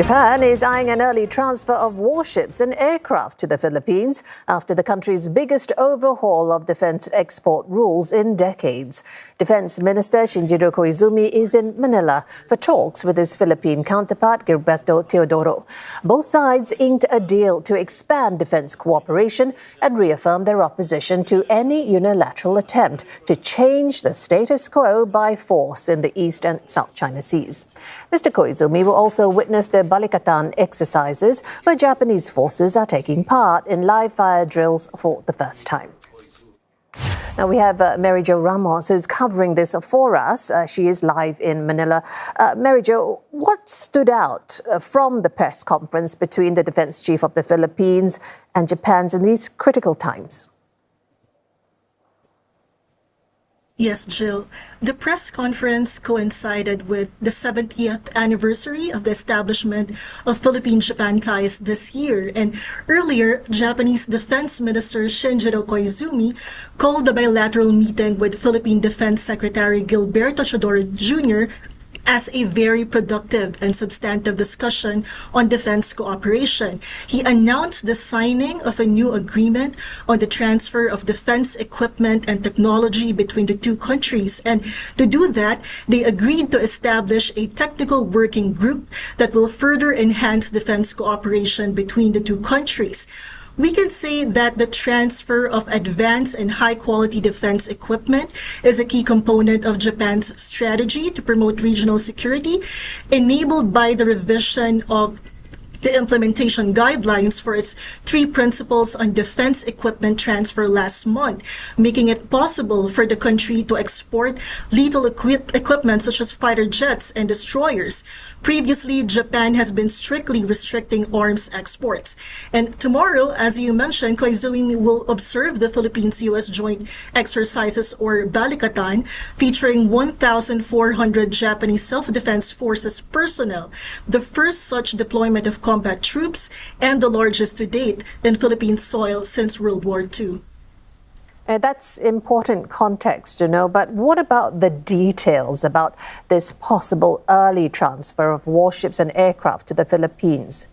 Japan is eyeing an early transfer of warships and aircraft to the Philippines after the country's biggest overhaul of defense export rules in decades. Defense Minister Shinjiro Koizumi is in Manila for talks with his Philippine counterpart, Gilberto Teodoro. Both sides inked a deal to expand defense cooperation and reaffirm their opposition to any unilateral attempt to change the status quo by force in the East and South China Seas. Mr. Koizumi will also witness the Balikatan exercises, where Japanese forces are taking part in live fire drills for the first time. Now we have Mariejo Ramos, who's covering this for us. She is live in Manila. Mariejo, what stood out from the press conference between the defense chief of the Philippines and Japan's in these critical times? Yes, Jill. The press conference coincided with the 70th anniversary of the establishment of Philippine-Japan ties this year. And earlier, Japanese Defense Minister Shinjiro Koizumi called the bilateral meeting with Philippine Defense Secretary Gilberto Teodoro Jr. as a very productive and substantive discussion on defense cooperation. He announced the signing of a new agreement on the transfer of defense equipment and technology between the two countries. And to do that, they agreed to establish a technical working group that will further enhance defense cooperation between the two countries. We can say that the transfer of advanced and high-quality defense equipment is a key component of Japan's strategy to promote regional security, enabled by the revision of the implementation guidelines for its 3 principles on defense equipment transfer last month, making it possible for the country to export lethal equipment such as fighter jets and destroyers. Previously, Japan has been strictly restricting arms exports. And tomorrow, as you mentioned, Koizumi will observe the Philippines-U.S. joint exercises, or Balikatan, featuring 1,400 Japanese self-defense forces personnel, the first such deployment of combat troops and the largest to date in Philippine soil since World War II. That's important context to know, but what about the details about this possible early transfer of warships and aircraft to the Philippines?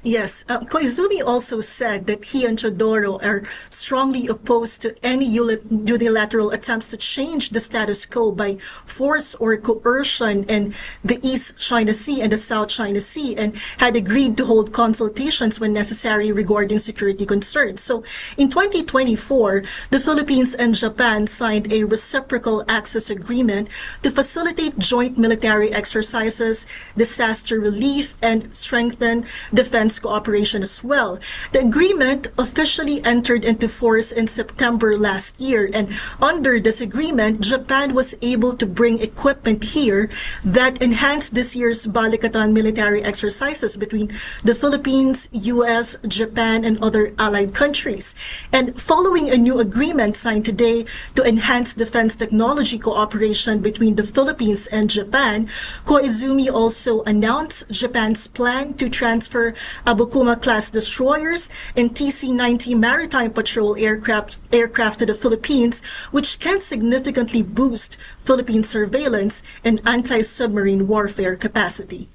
Yes, Koizumi also said that he and Teodoro are strongly opposed to any unilateral attempts to change the status quo by force or coercion in the East China Sea and the South China Sea, and had agreed to hold consultations when necessary regarding security concerns. So in 2024, the Philippines and Japan signed a reciprocal access agreement to facilitate joint military exercises, disaster relief, and strengthen defense cooperation as well. The agreement officially entered into force in September last year, and under this agreement, Japan was able to bring equipment here that enhanced this year's Balikatan military exercises between the Philippines, US, Japan, and other allied countries. And following a new agreement signed today to enhance defense technology cooperation between the Philippines and Japan, Koizumi also announced Japan's plan to transfer Abukuma-class destroyers and TC-90 maritime patrol aircraft to the Philippines, which can significantly boost Philippine surveillance and anti-submarine warfare capacity.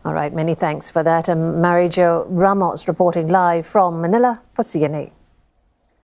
All right, many thanks for that. Mariejo Ramos reporting live from Manila for CNA.